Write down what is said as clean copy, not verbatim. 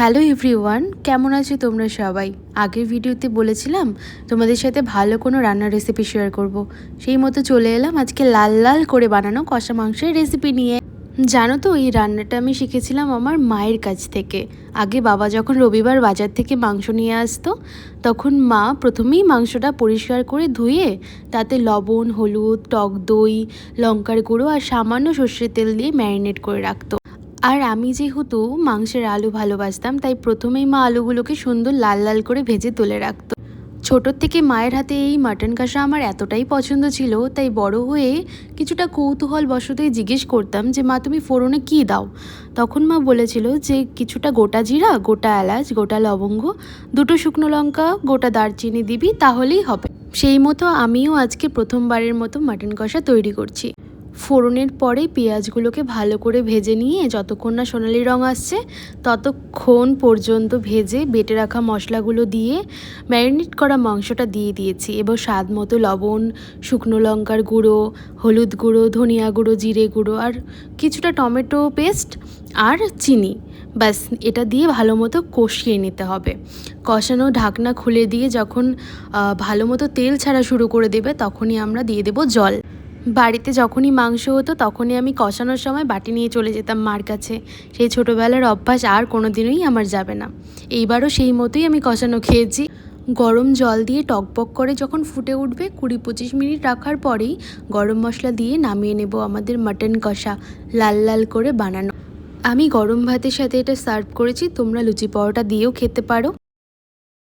Hello everyone, কেমন আছো তোমরা সবাই? আগের ভিডিওতে বলেছিলাম তোমাদের সাথে ভালো কোনো রান্নার রেসিপি শেয়ার করব। সেই মতো চলে এলাম আজকে লাল লাল করে বানানো কষা মাংসের রেসিপি নিয়ে। জানো তো, এই রান্নাটা আমি শিখেছিলাম আমার মায়ের কাছ থেকে। আগে বাবা যখন রবিবার বাজার থেকে মাংস নিয়ে আসতো, তখন মা প্রথমেই মাংসটা পরিষ্কার করে ধুয়ে তাতে লবণ, হলুদ, টক দই, লঙ্কার গুঁড়ো আর সামান্য সর্ষের তেল দিয়ে ম্যারিনেট করে রাখতো। আর আমি যেহেতু মাংসের আলু ভালোবাসতাম, তাই প্রথমেই মা আলুগুলোকে সুন্দর লাল লাল করে ভেজে তুলে রাখতো। ছোটোর থেকে মায়ের হাতে এই মাটন কষা আমার এতটাই পছন্দ ছিল, তাই বড় হয়ে কিছুটা কৌতূহল বশতই জিজ্ঞেস করতাম যে মা, তুমি ফোড়নে কী দাও? তখন মা বলেছিল যে কিছুটা গোটা জিরা, গোটা এলাচ, গোটা লবঙ্গ, দুটো শুকনো লঙ্কা, গোটা দারচিনি দিবি, তাহলেই হবে। সেই মতো আমিও আজকে প্রথমবারের মতো মাটন কষা তৈরি করছি। ফোড়নের পরে পেঁয়াজগুলোকে ভালো করে ভেজে নিয়ে যতক্ষণ না সোনালি রং আসছে ততক্ষণ পর্যন্ত ভেজে বেটে রাখা মশলাগুলো দিয়ে ম্যারিনেট করা মাংসটা দিয়ে দিয়েছি। এবার স্বাদ মতো লবণ, শুকনো লঙ্কার গুঁড়ো, হলুদ গুঁড়ো, ধনিয়া গুঁড়ো, জিরে গুঁড়ো আর কিছুটা টমেটো পেস্ট আর চিনি, ব্যাস এটা দিয়ে ভালো মতো কষিয়ে নিতে হবে। কষানো ঢাকনা খুলে দিয়ে যখন ভালো মতো তেল ছাড়া শুরু করে দেবে, তখনই আমরা দিয়ে দেবো জল। বাড়িতে যখনই মাংস হতো তখনই আমি কষানোর সময় বাটি নিয়ে চলে যেতাম মার কাছে। সেই ছোটোবেলার অভ্যাস আর কোনো দিনই আমার যাবে না। এইবারও সেই মতোই আমি কষানো খেয়েছি। গরম জল দিয়ে টকবক করে যখন ফুটে উঠবে, 20-25 মিনিট রাখার পরেই গরম মশলা দিয়ে নামিয়ে নেব আমাদের মাটন কষা লাল লাল করে বানানো। আমি গরম ভাতের সাথে এটা সার্ভ করেছি, তোমরা লুচি পরোটা দিয়েও খেতে পারো।